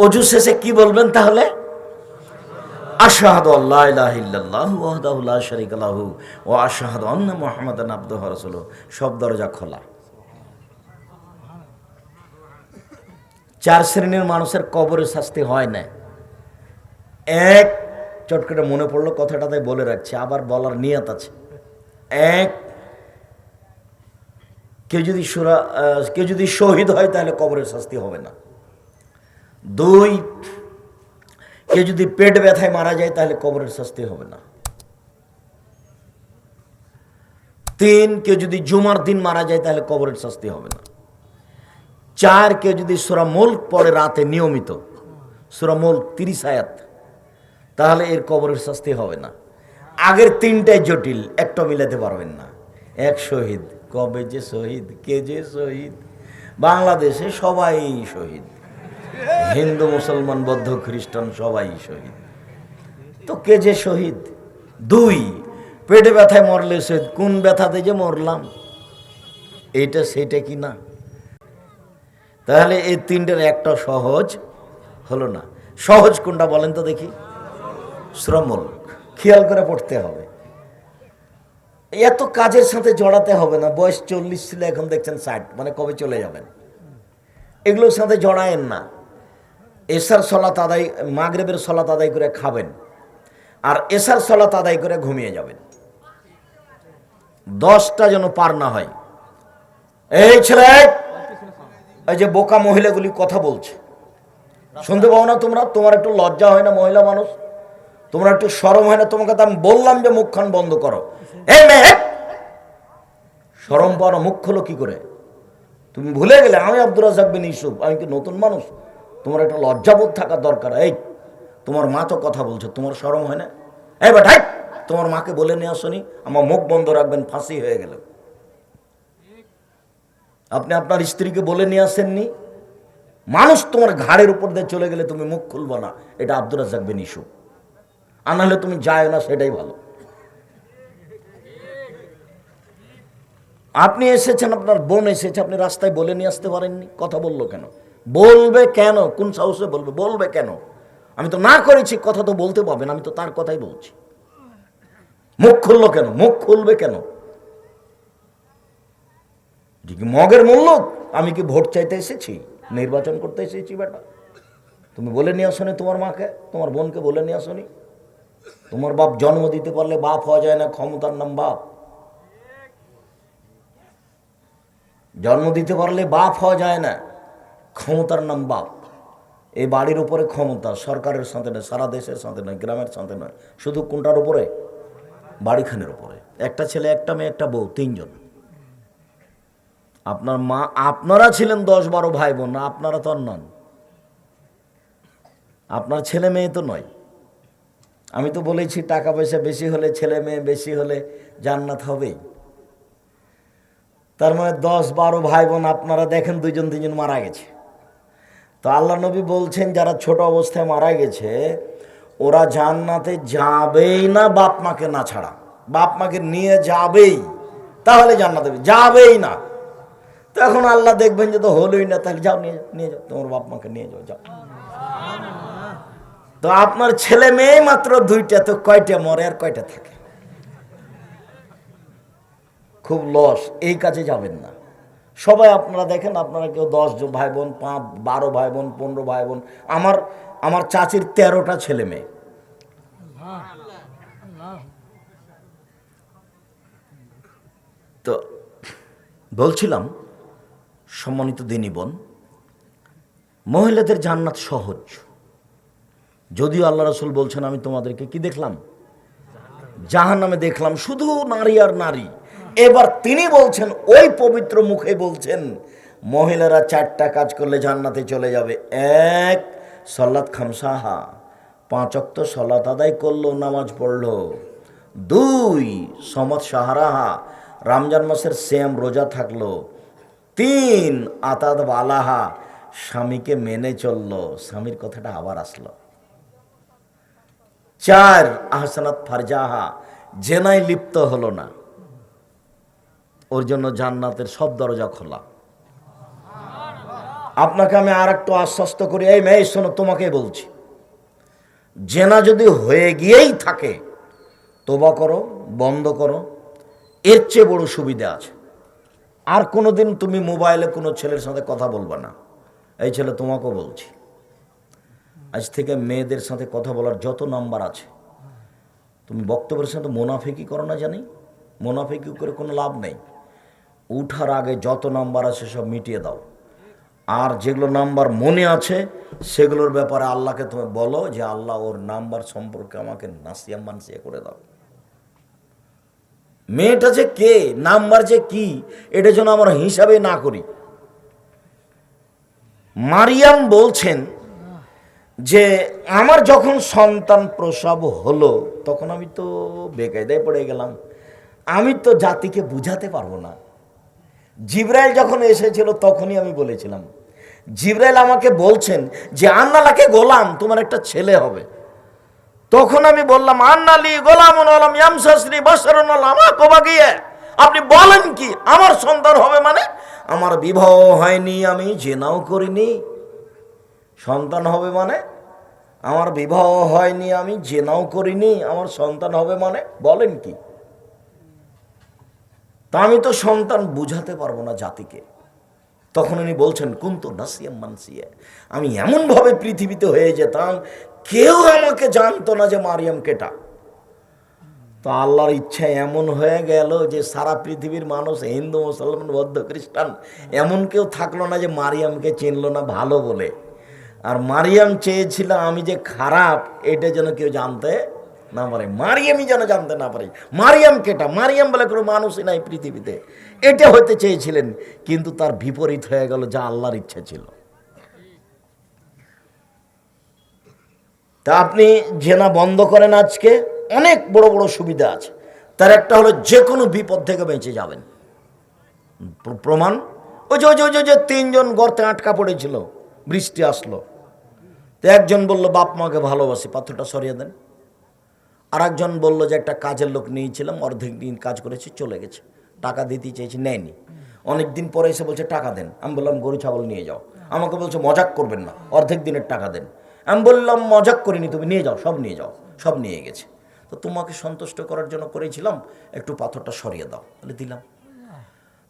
অজু শেষে কি বলবেন তাহলে? আশহাদু আল্লা ইলাহা ইল্লাল্লাহু ওয়াহদাহু লা শারীকা লাহু ওয়া আশহাদু আন্না মুহাম্মাদান আবদুহু ওয়া রাসূলুহু। সব দরজা খোলা। 4 শ্রেণীর মানুষের কবরে শাস্তি হয় না। এক, চট করে মনে পড়লো কথাটা, তাই বলে রাখছি, আবার বলার নিয়ত আছে। এক, কেউ যদি শহীদ হয় তাহলে কবরের শাস্তি হবে না। 2, কেউ যদি পেট ব্যথায় মারা যায় তাহলে কবরের শাস্তি হবে না। 3, কেউ যদি জুমার দিন মারা যায় তাহলে কবরের শাস্তি হবে না। 4, কেউ যদি সূরা মুলক পড়ে রাতে নিয়মিত, সূরা মুলক 30 আয়াত, তাহলে এর কবরের শাস্তি হবে না। আগের 3টাই জটিল, একটা মিলাতে পারবেন না। এক শহীদ, কবে যে শহীদ, কে যে শহীদ, বাংলাদেশে সবাই শহীদ, হিন্দু মুসলমান বৌদ্ধ খ্রিস্টান সবাই শহীদ, তো কে যে শহীদ? 2, পেটে ব্যথায় মরলে শহীদ, কোন ব্যথাতে যে মরলাম, এইটা সেইটা কি না? তাহলে এই 3টার একটা সহজ হলো না। সহজ কোনটা বলেন তো দেখি? সূরা মুলক। খেয়াল করে পড়তে হবে, এত কাজের সাথে জড়াতে হবে না। বয়স 40 ছিল, এখন দেখছেন 60, মানে কবে চলে যাবেন, এগুলোর সাথে জড়ায়েন না। এশার সলাত আদায়, মাগরিবের সলাত আদায় করে খাবেন, আর এশার সলাত আদায় করে ঘুমিয়ে যাবেন। 10টা যেন পার না হয়। এই ছেলে, এই যে বোকা মহিলাগুলি কথা বলছে, শুনতে পাও না তোমরা? তোমার একটু লজ্জা হয় না? মহিলা মানুষ, তোমরা একটু শরম হয় না? তোমাকে তো আমি বললাম যে মুখখান বন্ধ করো। এই মেয়ে, শরম পাও না? মুখ খোলো কি করে? তুমি ভুলে গেলে আমি আব্দুর রাজ্জাক বিন ইউসুফ, আমি কি নতুন মানুষ? তোমার একটা লজ্জাবোধ থাকা দরকার। এই, তোমার মা তো কথা বলছে, তোমার শরম হয় না? এই বেটা, তোমার মাকে বলে নিয়ে আসনি আমার মুখ বন্ধ রাখবেন, ফাঁসি হয়ে গেল। আপনি আপনার স্ত্রীকে বলে নিয়ে আসেননি? মানুষ তোমার ঘাড়ের উপর দিয়ে চলে গেলে তুমি মুখ খুলবো না, এটা আব্দুর রাজ্জাক বিন ইউসুফ। আর নাহলে তুমি যায় না, সেটাই ভালো। আপনি এসেছেন, আপনার বোন এসেছে, আপনি রাস্তায় বলে নিয়ে আসতে পারেননি? কথা বললো কেন? বলবে কেন? কোন সাহসে বলবে? বলবে কেন? আমি তো না করেছি, কথা তো বলতে পারবেন, আমি তো তার কথাই বলছি। মুখ খুললো কেন? মুখ খুলবে কেন? মগের মূল্য? আমি কি ভোট চাইতে এসেছি? নির্বাচন করতে এসেছি বেটা? তুমি বলে নিয়ে আসনি তোমার মাকে, তোমার বোনকে বলে নিয়ে আসনি? তোমার বাপ জন্ম দিতে পারলে বাপ হওয়া যায় না, ক্ষমতার নাম বাপ। জন্ম দিতে পারলে বাপ হওয়া যায় না, ক্ষমতার নাম বাপ। এই বাড়ির উপরে ক্ষমতা সরকারের সাথে নয়, সারা দেশের সাথে নয়, গ্রামের সাথে নয়, শুধু কোনটার উপরে? বাড়িখানের উপরে। একটা ছেলে, একটা মেয়ে, একটা বউ, 3 জন। আপনার মা, আপনারা ছিলেন 10-12 ভাই বোন, আপনারা তো আর নন, আপনার ছেলে মেয়ে তো নয়। আমি তো বলেছি টাকা পয়সা বেশি হলে, ছেলে মেয়ে বেশি হলে জান্নাত হবেই। তার মানে 10-12 ভাই বোন, আপনারা দেখেন 2-3 মারা গেছে। তো আল্লাহ নবী বলছেন যারা ছোট অবস্থায় মারা গেছে ওরা জান্নাতে যাবেই না বাপ মাকে না ছাড়া। বাপ মাকে নিয়ে যাবেই, তাহলে জান্নাতে যাবেই না। তো এখন আল্লাহ দেখবেন যে তো হলোই না, তাহলে যাও, নিয়ে যাও তোমার বাপ মাকে, নিয়ে যাও, যাও। তো আপনার ছেলে মেয়ে মাত্র 2টা, তো কয়টা মরে আর কয়টা থাকে? খুব লস, এই কাজে যাবেন না। সবাই আপনারা দেখেন, আপনারা কেউ 10 ভাই বোন, 12 ভাই বোন, 15 ভাই বোন। আমার চাচির 13টা ছেলে মেয়ে। তো বলছিলাম, সম্মানিত দিনী বোন, মহিলাদের জান্নাত সহজ। যদিও আল্লাহ রাসূল বলছেন আমি তোমাদেরকে কি দেখলাম? জাহান্নামে দেখলাম, শুধু নারী আর নারী। এবার তিনি বলছেন, ওই পবিত্র মুখে বলছেন, মহিলারা 4টা কাজ করলে জান্নাতে চলে যাবে। 1, সলাত খামসাহা, 5 ওয়াক্ত সলাত আদায় করলো, নামাজ পড়লো। 2, সমাত সাহারাহা, রমজান মাসের সিয়াম রোজা থাকলো। 3, আতাদ বালাহা, স্বামীকে মেনে চললো। স্বামীর কথাটা আবার আসলো। 4, আহসানাত ফারজাহা, জেনায় লিপ্ত হলো না। ওর জন্য জান্নাতের সব দরজা খোলা। আপনাকে আমি আর একটু আশ্বস্ত করি, এই মেয়ে শোনো, তোমাকে বলছি, জেনা যদি হয়ে গিয়েই থাকে তোবা করো, বন্ধ করো, এর চেয়ে বড় সুবিধা আছে। আর কোনোদিন তুমি মোবাইলে কোনো ছেলের সাথে কথা বলবে না। এই ছেলে তোমাকেও বলছি, আজ থেকে মেয়েদের সাথে কথা বলার যত নাম্বার আছে, তুমি বক্তব্যের সাথে মোনাফিকি করো না, জানি মোনাফিকি করে কোনো লাভ নেই। উঠার আগে যত নাম্বার আছে সব মিটিয়ে দাও, আর যেগুলো নাম্বার মনে আছে সেগুলোর ব্যাপারে আল্লাহকে তুমি বলো যে আল্লাহ ওর নাম্বার সম্পর্কে আমাকে নাসিয়া মানসিয়া করে দাও। মেয়েটা যে কে, নাম্বার যে কি, এটা যেন আমরা হিসাবে না করি। মারিয়াম বলছেন যে আমার যখন সন্তান প্রসব হলো তখন আমি তো বেকায়দায় পড়ে গেলাম, আমি তো জাতিকে বুঝাতে পারবো না। জিবরাইল যখন এসেছিল তখনই আমি বলেছিলাম, জিবরাইল আমাকে বলছেন যে আন্নালাকে গোলাম, তোমার একটা ছেলে হবে। তখন আমি বললাম আন্নালি গোলামুন আলাম ইয়ামসাসনি বাশারুন আলামা কোবাগিয়ে, আপনি বলেন কি আমার সন্তান হবে? মানে আমার বিবাহ হয়নি, আমি জেনাও করিনি, সন্তান হবে মানে আমার বিবাহ হয়নি, আমি জেনাও করিনি, আমার সন্তান হবে মানে বলেন কি? তা আমি তো সন্তান বুঝাতে পারবো না জাতিকে। তখন উনি বলছেন কুনতু নাসিয়াম মানসিয়া, আমি এমনভাবে পৃথিবীতে হয়ে যেতাম কেউ আমাকে জানতো না যে মারিয়াম কেটা। তো আল্লাহর ইচ্ছা এমন হয়ে গেল যে সারা পৃথিবীর মানুষ, হিন্দু, মুসলমান, বৌদ্ধ, খ্রিস্টান, এমন কেউ থাকলো না যে মারিয়ামকে চিনল না ভালো বলে। আর মারিয়াম চেয়েছিল আমি যে খারাপ এটা যেন কেউ জানতে না পারে, মারিয়ামই যেন জানতে না পারে মারিয়াম কেটা, মারিয়াম বলে কোনো মানুষই নাই পৃথিবীতে, এটা হতে চেয়েছিলেন। কিন্তু তার বিপরীত হয়ে গেল, যা আল্লাহর ইচ্ছা ছিল। তা আপনি জেনা বন্ধ করেন, আজকে অনেক বড় বড় সুবিধা আছে। তার একটা হলো যে কোনো বিপদ থেকে বেঁচে যাবেন। প্রমাণ ওই যে তিনজন গর্তে আটকা পড়েছিল, বৃষ্টি আসলো, তো একজন বলল বাপ মাকে ভালোবাসি, পাথরটা সরিয়ে দেন। আর একজন বললো যে একটা কাজের লোক নিয়েছিলাম, অর্ধেক দিন কাজ করেছি, চলে গেছে, টাকা দিতে চেয়েছি, নেয়নি। অনেক দিন পরে এসে বলছে টাকা দেন। আমি বললাম গরু ছাগল নিয়ে যাও। আমাকে বলছে মজাক করবেন না, অর্ধেক দিনের টাকা দেন। আমি বললাম মজাক করিনি, তুমি নিয়ে যাও, সব নিয়ে যাও। সব নিয়ে গেছে। তো তোমাকে সন্তুষ্ট করার জন্য করেছিলাম, একটু পাথরটা সরিয়ে দাও, বলে দিলাম।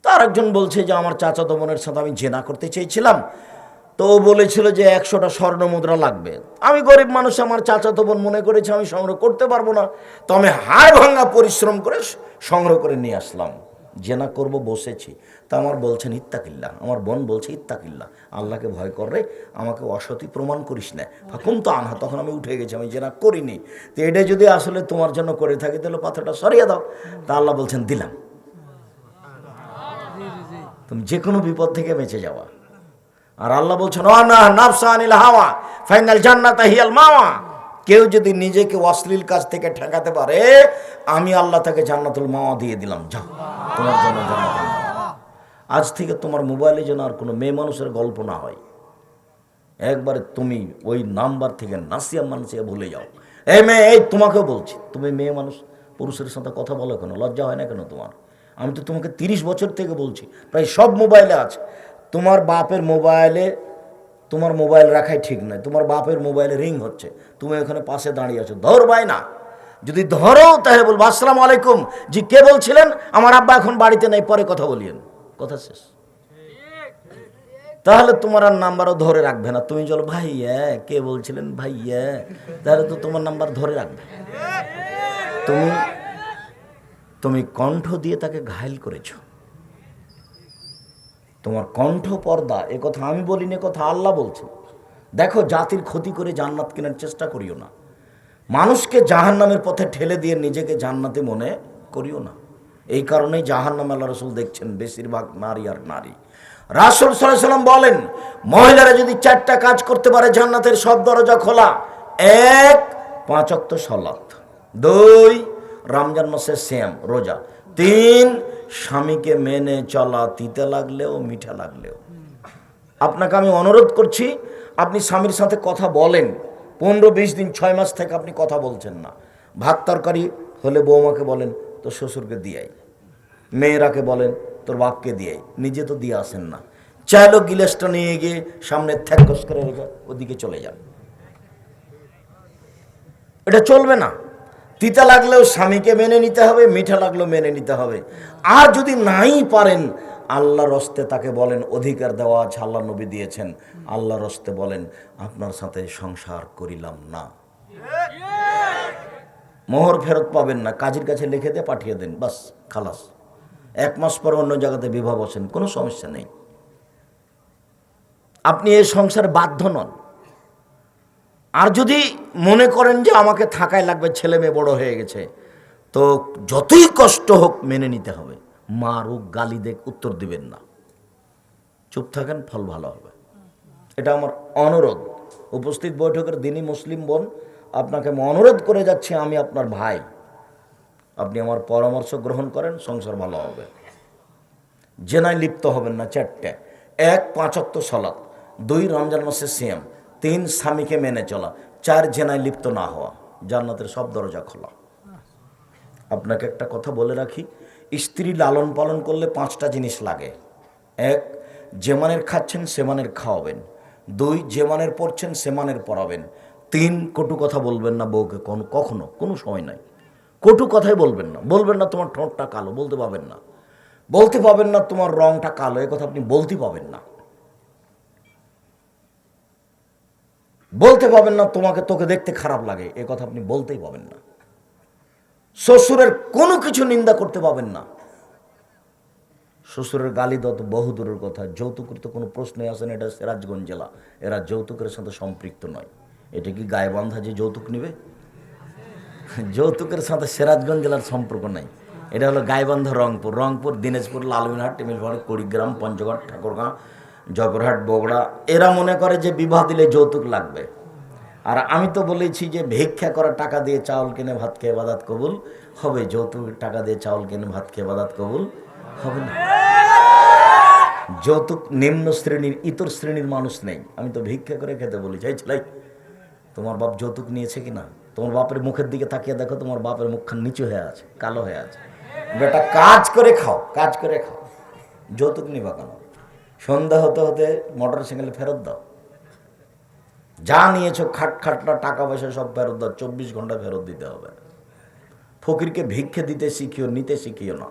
তো আরেকজন বলছে যে আমার চাচাতো বোনের সাথে আমি জেনা করতে চেয়েছিলাম, তো বলেছিল যে 100টা স্বর্ণ মুদ্রা লাগবে। আমি গরিব মানুষ, আমার চাচাতো বোন মনে করেছে আমি সংগ্রহ করতে পারবো না, তো আমি হাড় ভাঙা পরিশ্রম করে সংগ্রহ করে নিয়ে আসলাম, জেনা করব বসেছি। তা আমার বলছেন ইত্তাকিল্লাহ, আমার বোন বলছে ইত্তাকিল্লাহ, আল্লাহকে ভয় কর রে, আমাকে অসতী প্রমাণ করিস না। ফাকুম তো আনহা, তখন আমি উঠে গেছি, আমি জেনা করিনি। তো এটা যদি আসলে তোমার জন্য করে থাকি তাহলে পাথরটা সরিয়ে দাও। তা আল্লাহ বলছেন দিলাম। তুমি যে কোনো বিপদ থেকে বেঁচে যাওয়া। আর আল্লাহ বলছেন হাওয়া ফাইনাল জান্নাতা হিয়াল মাওয়া, কেউ যদি নিজেকে অশ্লীল কাজ থেকে ঠেকাতে পারে আমি আল্লাহ তাকে জান্নাতুল মাওয়া দিয়ে দিলাম, যাও তোমার জন্য জান্নাতুল মাওয়া। আজ থেকে তোমার মোবাইলে যেন আর কোনো মেয়ে মানুষের গল্প না হয়, একবারে তুমি ওই নাম্বার থেকে নাসিয়া মানসিয়া ভুলে যাও। এই মেয়ে, এই তোমাকেও বলছি, তুমি মেয়ে মানুষ, পুরুষের সাথে কথা বলো কেন, লজ্জা হয় না কেন তোমার? আমি তো তোমাকে 30 বছর থেকে বলছি, প্রায় সব মোবাইলে আছে। তোমার বাপের মোবাইলে, তোমার মোবাইল রাখাই ঠিক নয়, তোমার বাপের মোবাইলে রিং হচ্ছে, তুমি ওখানে পাশে দাঁড়িয়ে আছো, ধরবাই না। যদি ধরো তাহলে বলবো আসসালামু আলাইকুম, জি কে বলছিলেন? আমার আব্বা এখন বাড়িতে নেই, পরে কথা বলিয়েন, কথা শেষ। তাহলে তোমার আর নাম্বারও ধরে রাখবে না। তুমি চলো ভাইয়া, কে বলছিলেন ভাইয়া, তাহলে তো তোমার নাম্বার ধরে রাখবে। তুমি কণ্ঠ দিয়ে তাকে ঘায়েল করেছো, তোমার কণ্ঠ পর্দা। এ কথা আমি বলিনি, কথা আল্লাহ বলছে। দেখো, জাতির ক্ষতি করে জান্নাত কেনার চেষ্টা করিও না, মানুষকে জাহান্নামের পথে ঠেলে দিয়ে নিজেকে জান্নাতে মনে করিও না। এই কারণেই জাহান্নামে আল্লাহ রাসূল দেখছেন বেশিরভাগ নারী আর নারী। রাসূল সাল্লাল্লাহু আলাইহি ওয়াসাল্লাম বলেন, মহিলারা যদি 4টা কাজ করতে পারে জান্নাতের সব দরজা খোলা। 1, 5 ওয়াক্ত সালাত, 2, রমজান মাসে সিয়াম রোজা, 3, স্বামীকে মেনে চলা, তিতে লাগলেও মিঠা লাগলেও। আপনাকে আমি অনুরোধ করছি, আপনি স্বামীর সাথে কথা বলেন, 15-20 দিন 6 মাস থেকে আপনি কথা বলছেন না। ভাত তরকারি হলে বৌমাকে বলেন তোর শ্বশুরকে দিয়াই, মেয়েরাকে বলেন তোর বাপকে দিয়াই, নিজে তো দিয়ে আসেন না। চাইলো গিলাসটা নিয়ে গিয়ে সামনে থ্যাকস করে রেখে ওদিকে চলে যান। এটা চলবে না। তিতা লাগলেও স্বামীকে মেনে নিতে হবে, মিঠা লাগলেও মেনে নিতে হবে। আর যদি নাই পারেন, আল্লাহর হস্তে তাকে বলেন, অধিকার দেওয়া আছে, আল্লাহ নবী দিয়েছেন, আল্লাহর হস্তে বলেন আপনার সাথে সংসার করিলাম না। মোহর ফেরত পাবেন না, কাজীর কাছে লিখে দিয়ে পাঠিয়ে দেন, বাস খালাস। 1 মাস পর অন্য জায়গাতে বিবাহ বসেন, কোনো সমস্যা নেই। আপনি এই সংসারে বাধ্য নন। আর যদি মনে করেন যে আমাকে থাকাই লাগবে, ছেলে মেয়ে বড় হয়ে গেছে, তো যতই কষ্ট হোক মেনে নিতে হবে। মারুক, গালি দেখ, উত্তর দিবেন না, চুপ থাকেন, ফল ভালো হবে। এটা আমার অনুরোধ। উপস্থিত বৈঠকের দিনই মুসলিম বোন, আপনাকে আমি অনুরোধ করে যাচ্ছি, আমি আপনার ভাই, আপনি আমার পরামর্শ গ্রহণ করেন, সংসার ভালো হবে। জেনায় লিপ্ত হবেন না। 4টে: 1 5 ওয়াক্ত সালাত, 2 রমজান মাসে সিয়াম, 3 স্বামীকে মেনে চলা, 4 জেনায় লিপ্ত না হওয়া। জান্নাতের সব দরজা খোলা। আপনাকে একটা কথা বলে রাখি, স্ত্রী লালন পালন করলে 5টা জিনিস লাগে। 1, যে মানের খাচ্ছেন সে মানের খাওয়াবেন। 2, যে মানের পড়ছেন সে মানের পড়াবেন। 3, কটু কথা বলবেন না বউকে, কখনো, কোনো সময় নাই। কটু কথাই বলবেন না। বলবেন না তোমার ঠোঁটটা কালো, বলতে পাবেন না। বলতে পাবেন না তোমার রংটা কালো, এ কথা আপনি বলতে পাবেন না। বলতে পাবেন না তোকে দেখতে খারাপ লাগে, এ কথা আপনি বলতেই পাবেন না। শ্বশুরের কোনো কিছু নিন্দা করতে পাবেন না। শ্বশুরের গালি দেওয়া তো বহু দূরের কথা, যৌতুকের তো কোনো প্রশ্নই আসে না। এটা সিরাজগঞ্জ জেলা, এরা যৌতুকের সাথে সম্পৃক্ত নয়। এটা কি গায়েবান্ধা যে যৌতুক নিবে? যৌতুকের সাথে সিরাজগঞ্জ জেলার সম্পর্ক নাই। এটা হলো গায়েবান্ধা রংপুর, দিনাজপুর, লালমিনহাট, টিমিলপাড়া, কুড়িগ্রাম, পঞ্চগড়, ঠাকুরগাঁ, জয়পুরহাট, বগুড়া। এরা মনে করে যে বিবাহ দিলে যৌতুক লাগবে। আর আমি তো বলেছি যে ভিক্ষা করা টাকা দিয়ে চাউল কিনে ভাত খেয়ে ইবাদত কবুল হবে। যৌতুক টাকা দিয়ে চাউল কিনে ভাত খেয়ে ইবাদত কবুল হবে না। যৌতুক নিম্ন শ্রেণীর, ইতর শ্রেণীর মানুষ নেই। আমি তো ভিক্ষা করে খেতে বলেছি। এই ছেলে, তোমার বাপ যৌতুক নিয়েছে কিনা? তোমার বাপের মুখের দিকে তাকিয়ে দেখো, তোমার বাপের মুখখান নিচু হয়ে আছে, কালো হয়ে আছে। বেটা কাজ করে খাও, কাজ করে খাও, যৌতুক নিবা কেন? সন্ধ্যা হতে হতে মোটর সাইকেলে ফেরত দাও। যা নিয়েছো খাটখাটনা টাকা পয়সা সব ফেরত দাও। 24 ঘন্টা ফেরত দিতে হবে। ফকিরকে ভিক্ষে দিতে শিখিও, নিতে শিখিও না।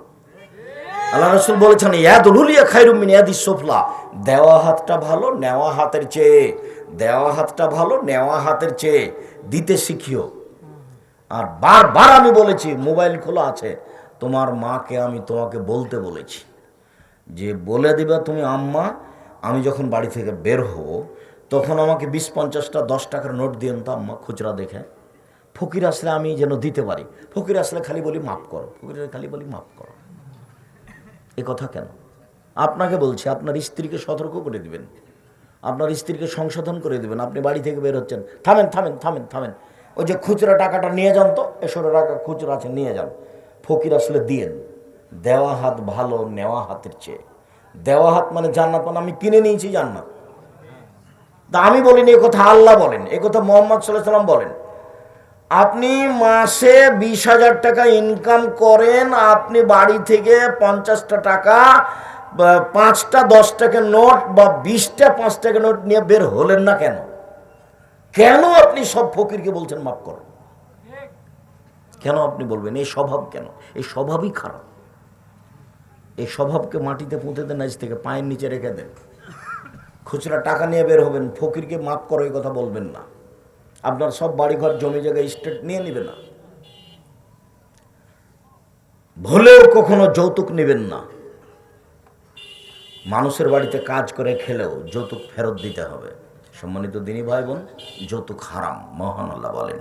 আল্লাহ রাসূল বলেছেন, ইয়াদুলিয়া খায়রুম মিন ইয়াদিস সুফলা, দেওয়া হাতটা ভালো নেওয়া হাতের চেয়ে, দেওয়া হাতটা ভালো নেওয়া হাতের চেয়ে, দিতে শিখিও। আর বারবার আমি বলেছি, মোবাইল খোলা আছে, তোমার মাকে আমি তোমাকে বলতে বলেছি যে বলে দিবা তুমি, আম্মা আমি যখন বাড়ি থেকে বের হব তখন আমাকে 20-50টা 10 টাকার নোট দিয়েন তো আম্মা, খুচরা দেখে। ফকির আসলে আমি যেন দিতে পারি। ফকির আসলে খালি বলি মাফ করো, ফকির খালি বলি মাফ করো। এ কথা কেন? আপনাকে বলছি, আপনার স্ত্রীকে সতর্ক করে দিবেন, আপনার স্ত্রীকে সংশোধন করে দিবেন। আপনি বাড়ি থেকে বের হচ্ছেন, থামেন থামেন থামেন থামেন, ওই যে খুচরা টাকাটা নিয়ে যান তো, 100 টাকা খুচরা আছে নিয়ে যান। ফকির আসলে দিয়েন। দেওয়া হাত ভালো নেওয়া হাতের চেয়ে। দেওয়া হাত মানে জান্নাত, মানে আমি কিনে নিয়েছি জান্নাত। তা আমি বলিনি, এ কথা আল্লাহ বলেন, এ কথা মুহাম্মদ সাল্লাল্লাহু আলাইহি ওয়াসাল্লাম বলেন। আপনি মাসে 20,000 টাকা ইনকাম করেন, আপনি বাড়ি থেকে 50টা টাকা, 5টা 10 টাকার নোট বা 20টা 5 টাকার নোট নিয়ে বের হলেন না কেন? কেন আপনি সব ফকিরকে বলছেন মাফ করো? কেন আপনি বলবেন? এই স্বভাব কেন? এই স্বভাবই খারাপ। এই স্বভাবকে মাটিতে পুঁতে দেন, আজ থেকে পায়ের নিচে রেখে দেন। খুচরা টাকা নিয়ে বের হবেন, ফকিরকে মাফ করো এই কথা বলবেন না। আপনার সব বাড়িঘর জমি জায়গা স্টেট নিয়ে নেবেন না। ভুলেও কখনো যৌতুক নেবেন না। মানুষের বাড়িতে কাজ করে খেলেও যৌতুক ফেরত দিতে হবে। সম্মানিত দিনী ভাই বোন, যৌতুক হারাম। মহান আল্লাহ বলেন,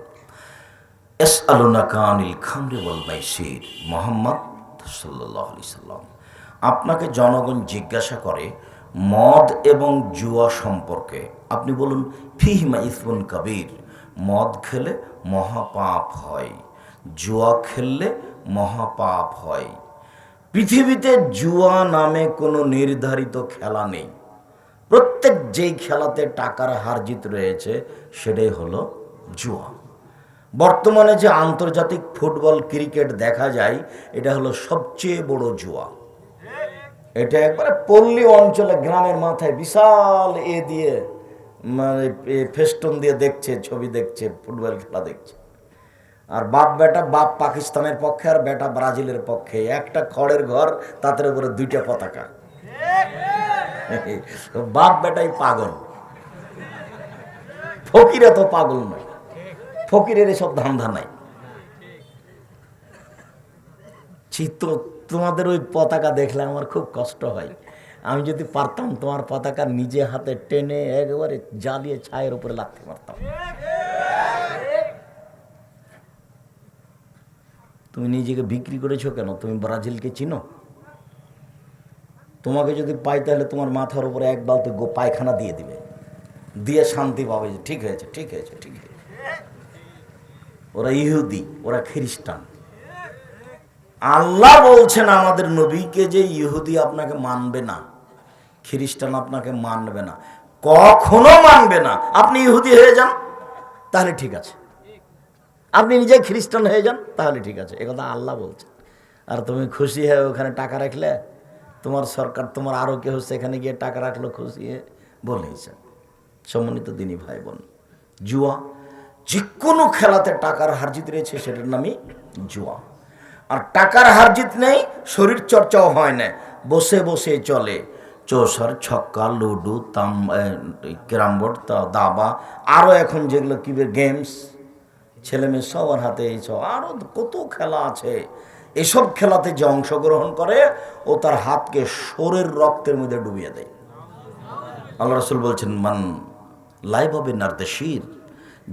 ইয়াসআলুনাকা আনিল খামরি ওয়াল মাইসির। মুহাম্মদ সাল্লাল্লাহু আলাইহি সাল্লাম, আপনাকে জনগণ জিজ্ঞাসা করে মদ এবং জুয়া সম্পর্কে। আপনি বলুন, ফিহিমা ইসমুন কাবীর। মদ খেলে মহাপাপ হয়, জুয়া খেললে মহাপাপ হয়। পৃথিবীতে জুয়া নামে কোনো নির্ধারিত খেলা নেই। প্রত্যেক যেই খেলাতে টাকার হার জিত রয়েছে সেটাই হলো জুয়া। বর্তমানে যে আন্তর্জাতিক ফুটবল ক্রিকেট দেখা যায়, এটা হলো সবচেয়ে বড় জুয়া। এটা একবারে পল্লী অঞ্চলে গ্রামের মাথায় বিশাল দিয়ে মানে ফেস্টুন দিয়ে দেখছে, ছবি দেখছে, ফুটবল খেলা দেখছে। আর বাপ বেটা, বাপ পাকিস্তানের পক্ষে আর বেটা ব্রাজিলের পক্ষে, একটা খড়ের ঘর, তাদের উপরে 2টা পতাকা। বাপ বেটাই পাগল, ফকিরে তো পাগল নয়, ফকিরের এসব ধান্দা নাই। তোমাদের ওই পতাকা দেখলে আমার খুব কষ্ট হয়। আমি যদি পারতাম তোমার পতাকা নিজে হাতে টেনে একেবারে জ্বালিয়ে ছায়ের উপরে লাথি মারতাম। তুমি নিজেকে বিক্রি করেছো কেন? তুমি ব্রাজিলকে চিনো? তোমাকে যদি পাই তাহলে তোমার মাথার উপরে এক বালতি পায়খানা দিয়ে দিবে, দিয়ে শান্তি পাবে যে ঠিক হয়েছে, ঠিক হয়েছে, ঠিক হয়েছে। ওরা ইহুদি, ওরা খ্রিস্টান। আল্লাহ বলছেন আমাদের নবীকে যে ইহুদি আপনাকে মানবে না, খ্রিস্টান আপনাকে মানবে না, কখনো মানবে না। আপনি ইহুদি হয়ে যান তাহলে ঠিক আছে, আপনি নিজে খ্রিস্টান হয়ে যান তাহলে ঠিক আছে, একথা আল্লাহ বলছেন। আর তুমি খুশি হয়ে ওখানে টাকা রাখলে, তোমার সরকার, তোমার আরো কেউ সেখানে গিয়ে টাকা রাখলো, খুশি হয়ে বলেছে। সম্মানিত দিনী ভাই বোন, জুয়া, যে কোনো খেলাতে টাকার হারজিত রয়েছে, সেটার নামই জুয়া। আর টাকার হারজিত নেই, শরীর চর্চাও হয় না, বসে বসে চলে। চৌসার, ছক্কা, লুডু, ক্যারাম বোর্ড, দাবা, আরও এখন যেগুলো কি গেমস, ছেলে মেয়ে সবার হাতে এইসব আরও কত খেলা আছে। এসব খেলাতে যে অংশগ্রহণ করে, ও তার হাতকে শরীর রক্তের মধ্যে ডুবিয়ে দেয়। আল্লাহ রাসূল বলছেন, মান লাইভ হবে নারদেশির,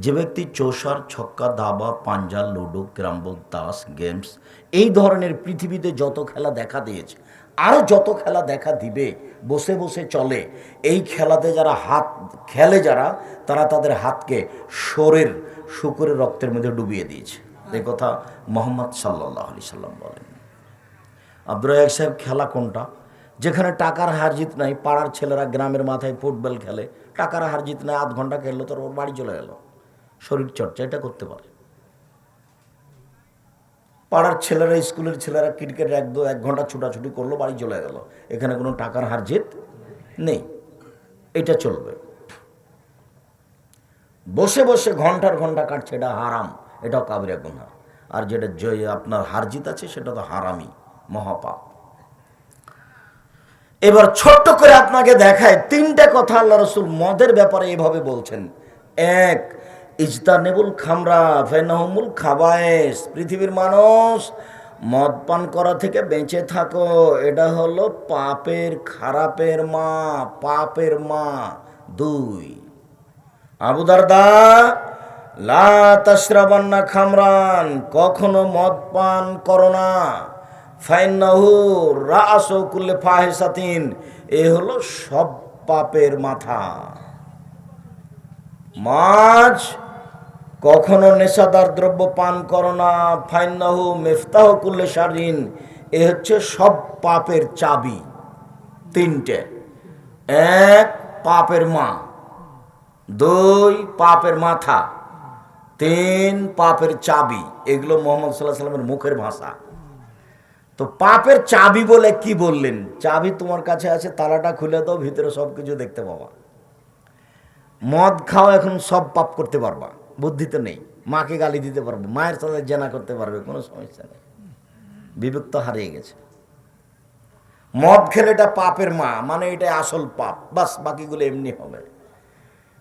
যে ব্যক্তি চৌসার, ছক্কা, দাবা, পাঞ্জা, লুডো, ক্যারাম বোর্ড, তাস, গেমস, এই ধরনের পৃথিবীতে যত খেলা দেখা দিয়েছে, আরও যত খেলা দেখা দিবে, বসে বসে চলে, এই খেলাতে যারা হাত খেলে, যারা, তারা তাদের হাতকে শরীর শুকরের রক্তের মধ্যে ডুবিয়ে দিয়েছে। এই কথা মুহাম্মদ সাল্লাল্লাহু আলাইহি সাল্লাম বলেন। আব্দুর রাজ্জাক সাহেব, খেলা কোনটা? যেখানে টাকার হারজিত নাই, পাড়ার ছেলেরা গ্রামের মাথায় ফুটবল খেলে, টাকার হারজিত নাই, আধ ঘন্টা খেললো, তোর ওর বাড়ি চলে গেল। শরীর চর্চা এটা করতে পারে। পাড়ার ছেলেরা, স্কুলের ছেলেরা ক্রিকেট 1 ঘন্টা ছুটাছুটি করলো, বাড়ি চলে গেল, এখানে কোনো টাকার হারজিত নেই, এটা চলবে। বসে বসে ঘন্টার ঘন্টা কাটছে, এটা হারাম, এটাও কাবিরা গুনাহ। আর যেটা আপনার হারজিত আছে, সেটা তো হারামি, মহাপাপ। এবার ছোট্ট করে আপনাকে দেখায় 3টে কথা আল্লাহ রাসূল মদের ব্যাপারে এভাবে বলছেন। 1, ইজতানিবুল খামরা ফাইনাহুমুল খাবায়েস, পৃথিবীর মানুষ মদ পান করা থেকে বেঁচে থাকো, এটা হলো পাপের, খারাপের মা, পাপের মা। 2, আবু দারদা, লা তাশরাবান্না খামরান, কখনো মদ পান করো না, ফাইন্নাহু রাসু কুল্লি ফাহিশাতিন, এ হলো সব পাপের মাথা। মাছ, কখনো নেশাদার দ্রব্য পান করো না, ফাইন্নাহু মিফতাহু কুল্লি শাররিন, এ হচ্ছে সব পাপের চাবি। 3টে, 1 পাপের মা, 2 পাপের মাথা, 3 পাপের চাবি। এগুলো মুহাম্মদ সাল্লাল্লাহু আলাইহি সাল্লামের মুখের ভাষা। তো পাপের চাবি বলে কি বললেন? চাবি তোমার কাছে আছে, তালাটা খুলে দাও, ভিতরে সব কিছু দেখতে পাবা। মদ খাও, এখন সব পাপ করতে পারবা, বুদ্ধি তো নেই। মাকে গালি দিতে পারবে, মায়ের সাথে জেনা করতে পারবে, কোনো সমস্যা নেই, বিবেক তো হারিয়ে গেছে। মদ খেলে এটা পাপের মা, মানে এটা আসল পাপ, বাস বাকিগুলো এমনি হবে।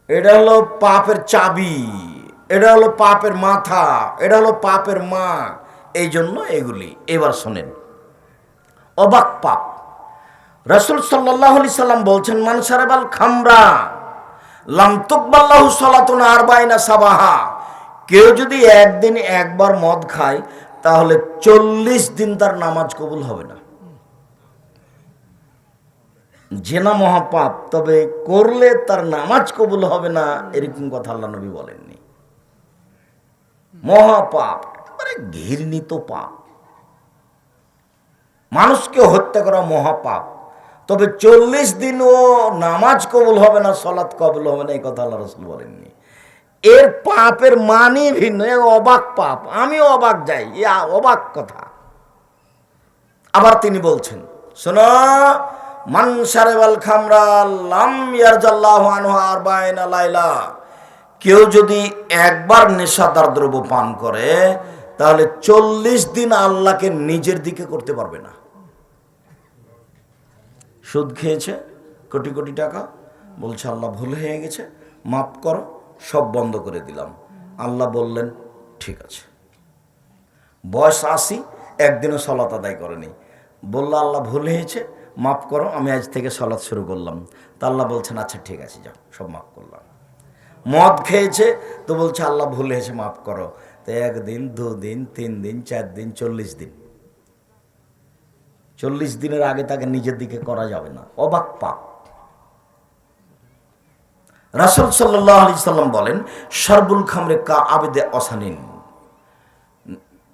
এটা হলো পাপের চাবি, এটা হলো পাপের মাথা, এটা হলো পাপের মা, এই জন্য এগুলি। এবার শোনেন, অবাক পাপ। রাসূল সাল্লাল্লাহু আলাইহি সাল্লাম বলছেন, মান শারাবাল খামরা লাম তুকবাল্লাহু সালাতুন 40 সাবাহা, কেউ যদি একদিন একবার মদ খায়, তাহলে 40 দিন তার নামাজ কবুল হবে না। জেনা মহাপাপ, তবে করলে তার নামাজ কবুল হবে না, এরকম কথা আল্লাহ নবী বলেননি। মহাপাপ, একেবারে ঘৃণিত পাপ, মানুষকে হত্যা করা মহাপাপ, তবে 40 দিন ও নামাজ কবুল হবে না, সালাত কবুল হবে না, এই কথা আল্লাহ রাসূল বলেননি। এর পাপের মানই ভিন্ন, অবাক পাপ, আমি অবাক যাই, অবাক কথা। আবার তিনি বলছেন, শোনো, মান শারিবাল খামরা লাম ইয়ারজাল্লাহু আনহু আরবাইনা লাইলা, কেউ যদি একবার নেশাদার দ্রব্য পান করে তাহলে 40 দিন আল্লাহকে নিজের দিকে করতে পারবে না। সুদ খেয়েছে কোটি কোটি টাকা, বলছে আল্লাহ ভুল হয়ে গেছে, মাফ করো, সব বন্ধ করে দিলাম। আল্লাহ বললেন ঠিক আছে। বয়স 80, একদিনও সালাত আদায় করেনি, বলল আল্লাহ ভুল হয়েছে, মাফ করো, আমি আজ থেকে সালাত শুরু করলাম। তা আল্লাহ বলছেন আচ্ছা ঠিক আছে, যাও, সব মাফ করলাম। মদ খেয়েছে তো বলছে আল্লাহ ভুল হয়েছে, মাফ করো। তো 1 দিন, 2 দিন, 3 দিন, 4 দিন, 40 দিন। 40 দিনের আগে তাকে নিজের দিকে করা যাবে না, অবাক পাপ। রাসূল সাল্লাল্লাহু আলাইহি সাল্লাম বলেন, শারবুল খামরে কা আবেদে অসানিন,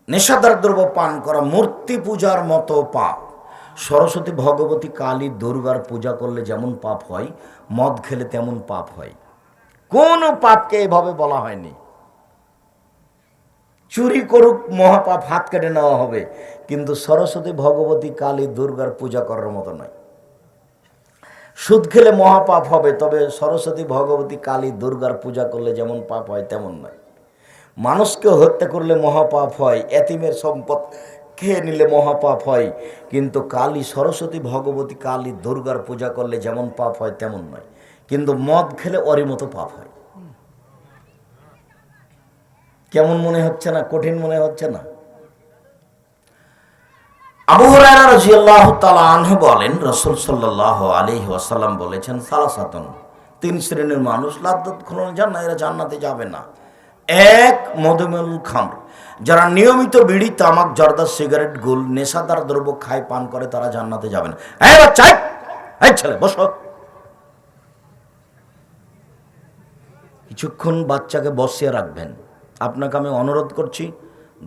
নেশাদার দ্রব্য পান করা মূর্তি পূজার মতো পাপ। সরস্বতী, ভগবতী, কালী, দুর্গার পূজা করলে যেমন পাপ হয়, মদ খেলে তেমন পাপ হয়। কোন পাপকে এভাবে বলা হয়নি। চুরি করুক মহাপাপ, হাত কেটে নেওয়া হবে, কিন্তু সরস্বতী, ভগবতী, কালী, দুর্গার পূজা করার মতো নয়। সুদ খেলে মহাপাপ হবে, তবে সরস্বতী, ভগবতী, কালী, দুর্গার পূজা করলে যেমন পাপ হয় তেমন নয়। মানুষকে হত্যা করলে মহাপাপ হয়, এতিমের সম্পদ খেয়ে নিলে মহাপাপ হয়, কিন্তু কালী, সরস্বতী, ভগবতী, কালী, দুর্গার পূজা করলে যেমন পাপ হয় তেমন নয়। কিন্তু মদ খেলে ওরই মতো পাপ হয়। কেমন মনে হচ্ছে না? কঠিন মনে হচ্ছে না? আবু হুরায়রা রাদিয়াল্লাহু তাআলা আনহু বলেন, রাসূল সাল্লাল্লাহু আলাইহি ওয়াসাল্লাম বলেছেন, সালাসাতুন, 3 শ্রেণীর মানুষ লা ইয়াদখুলুনা জান্নাহ, এরা জান্নাতে যাবে না। 1, মদুমুল খামর, যারা নিয়মিত বিড়ি, তামাক, জর্দা, সিগারেট, গুল, নেশাদার দ্রব্য খায়, পান করে, তারা জান্নাতে যাবে না। এই বাচ্চা, এই ছেলে বসো। কিছুক্ষণ বাচ্চাকে বসিয়ে রাখবেন। আপনাকে আমি অনুরোধ করছি,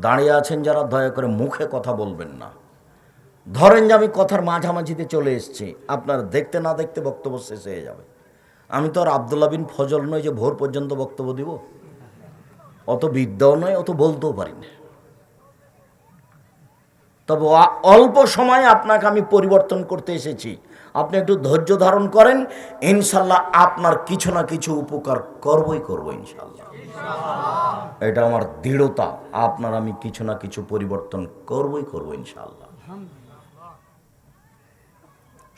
দাঁড়িয়ে আছেন যারা, দয়া করে মুখে কথা বলবেন না। ধরেন যে আমি কথার মাঝামাঝিতে চলে এসেছি, আপনার দেখতে না দেখতে বক্তব্য শেষ হয়ে যাবে। আমি তো আর আব্দুল্লাহ বিন ফজল নই যে ভোর পর্যন্ত বক্তব্য দিব, অত বিদ্যাও নয়, অত বলতেও পারি না। তবে অল্প সময়ে আপনাকে আমি পরিবর্তন করতে এসেছি, আপনি একটু ধৈর্য ধারণ করেন, ইনশাল্লাহ আপনার কিছু না কিছু উপকার করবই করবো ইনশাল্লাহ। এটা আমার দৃঢ়তা, আপনার আমি কিছু না কিছু পরিবর্তন করবই করবো ইনশাল্লাহ।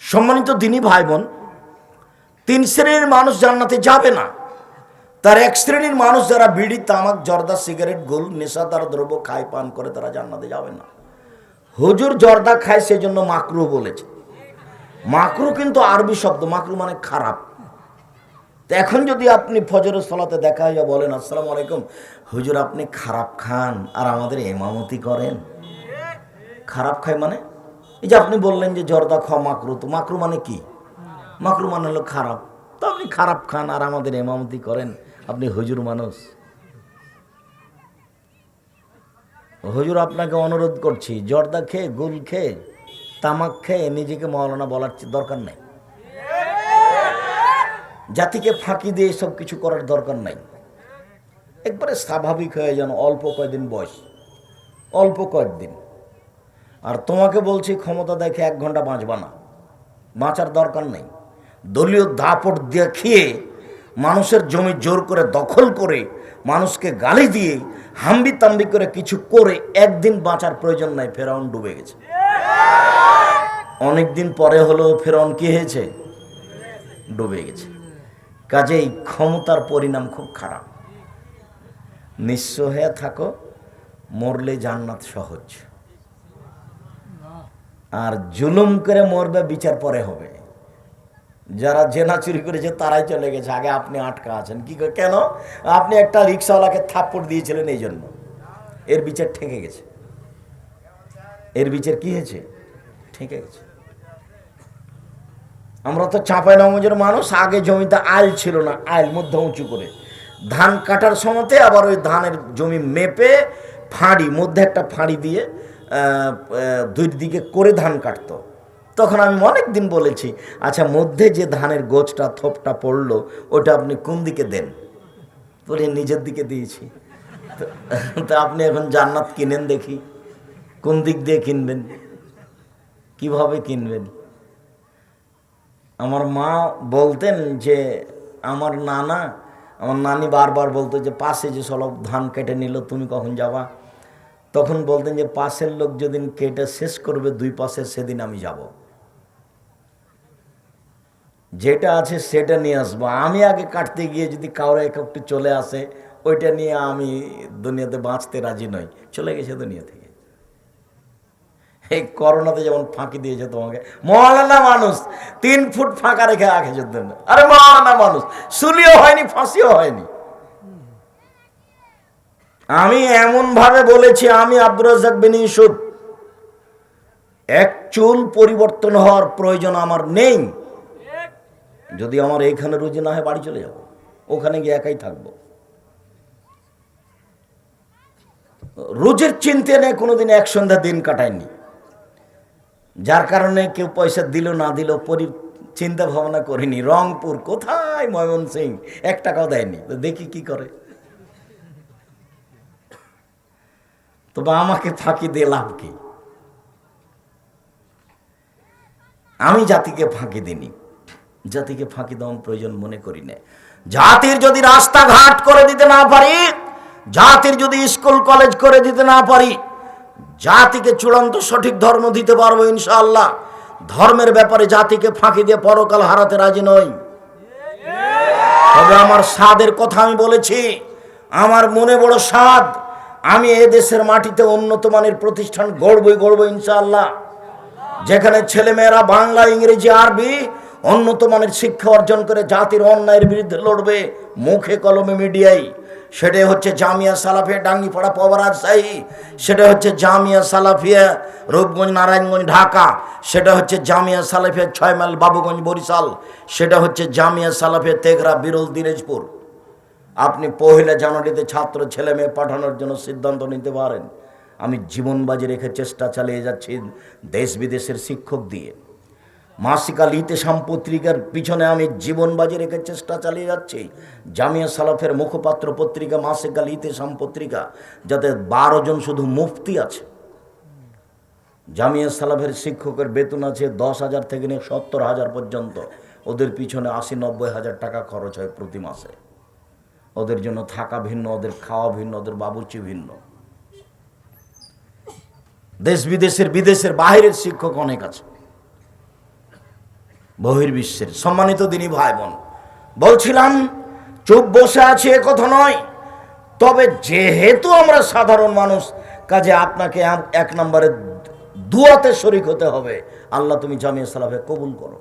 সম্মানিত দিনী ভাই বোন, 3 শ্রেণীর মানুষ জান্নাতে যাবে না। তার 1 শ্রেণীর মানুষ যারা বিড়ি, তামাক, জর্দা, সিগারেট, গোল, নেশাদার দ্রব্য খায়, পান করে, তারা জান্নাতে যাবে না। হুজুর জর্দা খায় সেজন্য মাকরুহ বলেছে। মাকরুহ কিন্তু আরবি শব্দ, মাকরুহ মানে খারাপ। তো এখন যদি আপনি ফজরের সালাতে দেখা হইয়া বলেন, আসসালামু আলাইকুম হুজুর, আপনি খারাপ খান আর আমাদের ইমামতি করেন। খারাপ খায় মানে, এই যে আপনি বললেন যে জর্দা খাওয়া মাকরুহ, তো মাকরুহ মানে কি? মাকরুহ মানে হলো খারাপ। তো আপনি খারাপ খান আর আমাদের ইমামতি করেন, আপনি হুজুর মানুষ। হুজুর আপনাকে অনুরোধ করছি, জর্দা খেয়ে, গুল খেয়ে, তামাক খেয়ে নিজেকে মাওলানা বলার দরকার নাই। জাতিকে ফাঁকি দিয়ে সব কিছু করার দরকার নাই। একবারে স্বাভাবিক হয়ে যেন, অল্প কয়েকদিন বয়স, অল্প কয়েকদিন। আর তোমাকে বলছি, ক্ষমতা দেখে 1 ঘন্টা বাঁচবা না, বাঁচার দরকার নেই। দলীয় দাপট দেখিয়ে মানুষের জমি জোর করে দখল করে, মানুষকে গালি দিয়ে, হাম্বি তাম্বি করে কিছু করে একদিন বাঁচার প্রয়োজন নাই। ফেরাউন ডুবে গেছে, অনেকদিন পরে হলেও ফেরাউন কি হয়েছে? ডুবে গেছে। কাজেই ক্ষমতার পরিণাম খুব খারাপ। নিঃস্ব হয়ে থাকো, মরলে জান্নাত সহজ। আর জুলুম করে মরবে, বিচার পরে হবে। যারা জেনা চুরি করেছে তারাই চলে গেছে, আগে আপনি আটকা আছেন। কি কেন? আপনি একটা রিক্সাওয়ালাকে থাপ্পড় দিয়েছিলেন, এই জন্য এর বিচার ঠেকে গেছে। এর বিচার কি হয়েছে? ঠেকে গেছে। আমরা তো চাঁপাইনবাবগঞ্জের মানুষ, আগে জমিতে আইল ছিল না, আইল মধ্যে উঁচু করে ধান কাটার সময়তে আবার ওই ধানের জমি মেপে ফাঁড়ি, মধ্যে একটা ফাঁড়ি দিয়ে 2 দিকে করে ধান কাটতো। তখন আমি অনেক দিন বলেছি, আচ্ছা মধ্যে যে ধানের গোছটা, থোপটা পড়লো, ওটা আপনি কোন দিকে দেন? বলে নিজের দিকে দিয়েছি। তো আপনি এখন জান্নাত কিনেন, দেখি কোন দিক দিয়ে কিনবেন? কিভাবে কিনবেন? আমার মা বলতেন যে আমার নানি বারবার বলতো যে পাশে যে সব ধান কেটে নিল তুমি কখন যাবা? তখন বলতেন যে পাশের লোক যেদিন কেটে শেষ করবে 2 পাশে সেদিন আমি যাব, যেটা আছে সেটা নিয়ে আসবো। আমি আগে কাটতে গিয়ে যদি কারো একটু চলে আসে, ওইটা নিয়ে আমি দুনিয়াতে বাঁচতে রাজি নই। চলে গেছে দুনিয়া থেকে। এই করোনাতে যেমন ফাঁকি দিয়েছে তোমাকে, মওলানা মানুষ 3 ফুট ফাঁকা রেখে রাখেছে। আরে মওলানা মানুষ, সুলিও হয়নি, ফাঁসিও হয়নি। আমি এমন ভাবে বলেছি, আমি আব্দুর রাজ্জাক বিন ইউসুফ, এক চুল পরিবর্তন হওয়ার প্রয়োজন আমার নেই। যদি আমার এইখানে রুজি না হয় বাড়ি চলে যাব, ওখানে গিয়ে একাই থাকবো। রোজের চিন্তা নেই, কোনোদিন এক সন্ধ্যা দিন কাটায়নি, যার কারণে কেউ পয়সা দিল না দিল চিন্তা ভাবনা করিনি। রংপুর কোথায়, ময়মনসিং 1 টাকাও দেয়নি, তো দেখি কি করে। তবে আমাকে ফাঁকি দিয়ে লাভ কি? আমি জাতিকে ফাঁকি দিইনি, জাতিকে ফাঁকি দেওয়ার প্রয়োজন মনে করি না। জাতির যদি রাস্তাঘাট করে দিতে না পারি, জাতির যদি স্কুল কলেজ করে দিতে না পারি, জাতিকে চূড়ান্ত সঠিক ধর্ম দিতে পারবো ইনশাআল্লাহ। ধর্মের ব্যাপারে জাতিকে ফাঁকি দিয়ে পরকাল হারাতে রাজি নই। তবে আমার স্বাদের কথা আমি বলেছি, আমার মনে বড় স্বাদ, আমি এ দেশের মাটিতে উন্নত মানের প্রতিষ্ঠান গড়বই ইনশাআল্লাহ, যেখানে ছেলেমেয়েরা বাংলা, ইংরেজি, আরবি উন্নত মানের শিক্ষা অর্জন করে জাতির অন্যায়ের বিরুদ্ধে লড়বে মুখে কলমে মিডিয়ায়। সেটাই হচ্ছে জামিয়া সালাফিয়া ডাঙ্গিপাড়া পবা রাজশাহী, সেটা হচ্ছে জামিয়া সালাফিয়া রূপগঞ্জ নারায়ণগঞ্জ ঢাকা, সেটা হচ্ছে জামিয়া সালাফিয়া 6 মাইল বাবুগঞ্জ বরিশাল, সেটা হচ্ছে জামিয়া সালাফিয়া তেঘরা বিরল দিনাজপুর। আপনি 1 জানুয়ারিতে ছাত্র ছেলে মেয়ে পাঠানোর জন্য সিদ্ধান্ত নিতে পারেন। আমি জীবন বাজি রেখে চেষ্টা চালিয়ে যাচ্ছি দেশ বিদেশের শিক্ষক দিয়ে। মাসিক আল ইতেসাম পত্রিকার পিছনে আমি জীবন বাজি রেখে চেষ্টা চালিয়ে যাচ্ছি। জামিয়া সালাফের মুখপাত্র পত্রিকা মাসিক আল ইতেসাম পত্রিকা, যাতে 12 জন শুধু মুফতি আছে। জামিয়া সালাফের শিক্ষকের বেতন আছে 10,000 থেকে নিয়ে 70,000 পর্যন্ত। ওদের পিছনে 80-90 হাজার টাকা খরচ হয় প্রতি মাসে। ওদের জন্য থাকা ভিন্ন, ওদের খাওয়া ভিন্ন, ওদের বাবুর্চি ভিন্ন। দেশ বিদেশের বাইরের শিক্ষক অনেক আছে, বহির্বিশ্বের। সম্মানিত দিনী ভাই বোন, বলছিলাম চুপ বসে আছে এ কথা নয়, তবে যেহেতু আমরা সাধারণ মানুষ, কাজে আপনাকে 1 নম্বরে দুয়াতে শরীক হতে হবে, আল্লাহ তুমি জামিয়া সালাফে কবুল করো।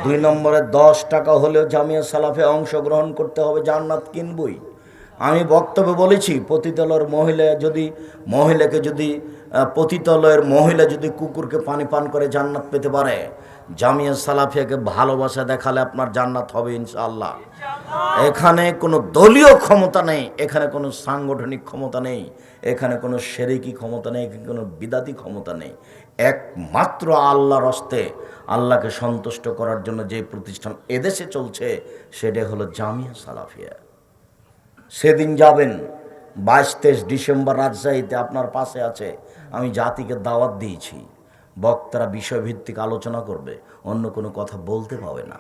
2 নম্বরে 10 টাকা হলেও জামিয়া সালাফে অংশগ্রহণ করতে হবে, জান্নাত কিনবই। আমি বক্তব্যে বলেছি, পতিতালয়ের মহিলা যদি কুকুরকে পানি পান করে জান্নাত পেতে পারে, জামিয়া সালাফিয়াকে ভালোবাসা দেখালে আপনার জান্নাত হবে ইনশাআল্লাহ। এখানে কোনো দলীয় ক্ষমতা নেই, এখানে কোনো সাংগঠনিক ক্ষমতা নেই, এখানে কোনো শিরকি ক্ষমতা নেই, এখানে কোনো বিদাতি ক্ষমতা নেই। একমাত্র আল্লাহর হস্তে, আল্লাহকে সন্তুষ্ট করার জন্য যে প্রতিষ্ঠান এদেশে চলছে, সেটা হলো জামিয়া সালাফিয়া। সেদিন যাবেন 22-23 ডিসেম্বর রাজশাহীতে, আপনার পাশে আছে। আমি জাতিকে দাওয়াত দিয়েছি, বক্তারা বিষয়ভিত্তিক আলোচনা করবে, অন্য কোনো কথা বলতে পাবে না।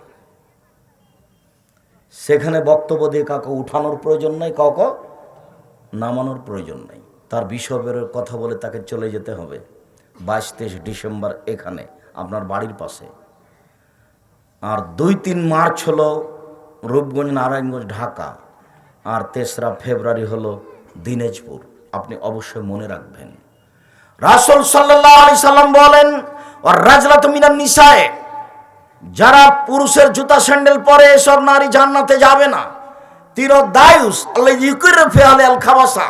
সেখানে বক্তব্য দিয়ে কাউকে উঠানোর প্রয়োজন নেই, কাউকে নামানোর প্রয়োজন নেই। তার বিষয়ের কথা বলে তাকে চলে যেতে হবে। 22-23 ডিসেম্বর এখানে আপনার বাড়ির পাশে। আর 2-3 মার্চ হলো রূপগঞ্জ নারায়ণগঞ্জ ঢাকা, আর 3রা ফেব্রুয়ারি হলো দিনাজপুর। আপনি অবশ্যই মনে রাখবেন, রাসূল সাল্লাল্লাহু আলাইহি সাল্লাম বলেন, ওয়ার রাজলাতু মিনান নিসায়ে, যারা পুরুষের জুতা স্যান্ডেল পরে এসব নারী জান্নাতে যাবে না। তিরদায়ুস আল্লাযী ইউকিরু ফি আল খাবাসা,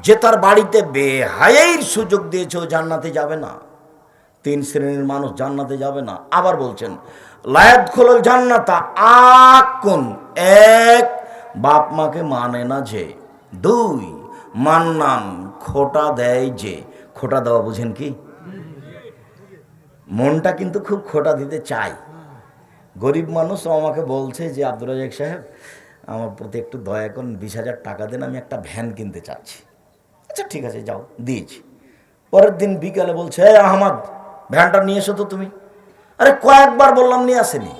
যে তার বাড়িতে বেহায়াইর সুযোগ দিয়েছে ও জান্নাতে যাবে না। 3 শ্রেণীর মানুষ জান্নাতে যাবে না। আবার বলছেন, লায়াদখুলুল জান্নাতা আকুন, 1 বাপ মাকে মানে না যে, 2 মান্নান খোটা দেয় যে। খোটা দেওয়া বুঝেন কি? মনটা কিন্তু খুব খোটা দিতে চাই। গরিব মানুষ আমাকে বলছে যে আব্দুর রাজ্জাক সাহেব, আমার প্রতি একটু দয়া করুন, 20,000 টাকা দেন, আমি একটা ভ্যান কিনতে চাচ্ছি। আচ্ছা ঠিক আছে যাও, দিয়েছি। পরের দিন বিকালে বলছে, আহমদ ভ্যানটা নিয়ে এসো তো তুমি। আরে কয়েকবার বললাম, নিয়ে আসেনি।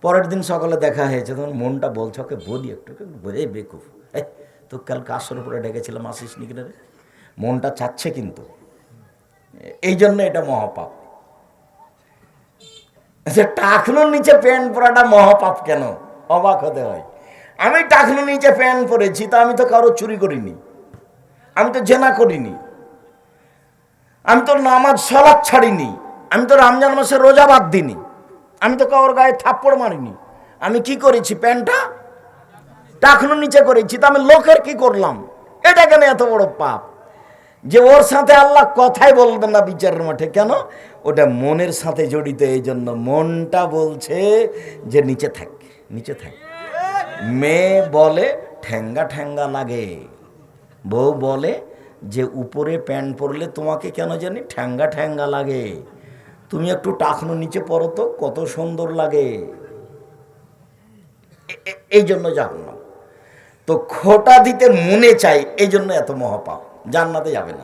পরের দিন সকালে দেখা হয়েছে, তখন মনটা বলছে ওকে বলি একটু বোঝে বেকুফ, তো কাল কাশর উপরে ডেকেছিলাম আসিস নি কিনা রে। মনটা চাচ্ছে কিন্তু, এই জন্য এটা মহাপাপ। টাকনুর নিচে প্যান্ট পরাটা মহাপাপ কেন? অবাক হতে হয়। আমি টাকনুর নিচে প্যান্ট পরেছি, তা আমি তো কারো চুরি করিনি, আমি তো জেনা করিনি, আমি তো নামাজ সালাত ছাড়িনি, আমি তো রমজান মাসে রোজা বাদ দিইনি, আমি তো কারোর গায়ে থাপ্পড় মারিনি। আমি কি করেছি? প্যান্টটা টাকনুর নিচে করেছি, তা আমি লোকের কি করলাম? এটা কেন এত বড় পাপ যে ওর সাথে আল্লাহ কথাই বলবেন না বিচারের মাঠে? কেন? ওটা মনের সাথে জড়িত, এই জন্য মনটা বলছে যে নিচে থাক, নিচে থাক। মেয়ে বলে ঠ্যাঙ্গা ঠ্যাঙ্গা লাগে, বউ বলে যে উপরে প্যান্ট পরলে তোমাকে কেন জানি ঠ্যাঙ্গা ঠ্যাঙ্গা লাগে, তুমি একটু টাকনুর নিচে পরো তো, কত সুন্দর লাগে। এই জন্য জাহান্নাম। তো খোটা দিতে মনে চাই, এই জন্য এত মহাপাপ, জান্নাতে যাবে না।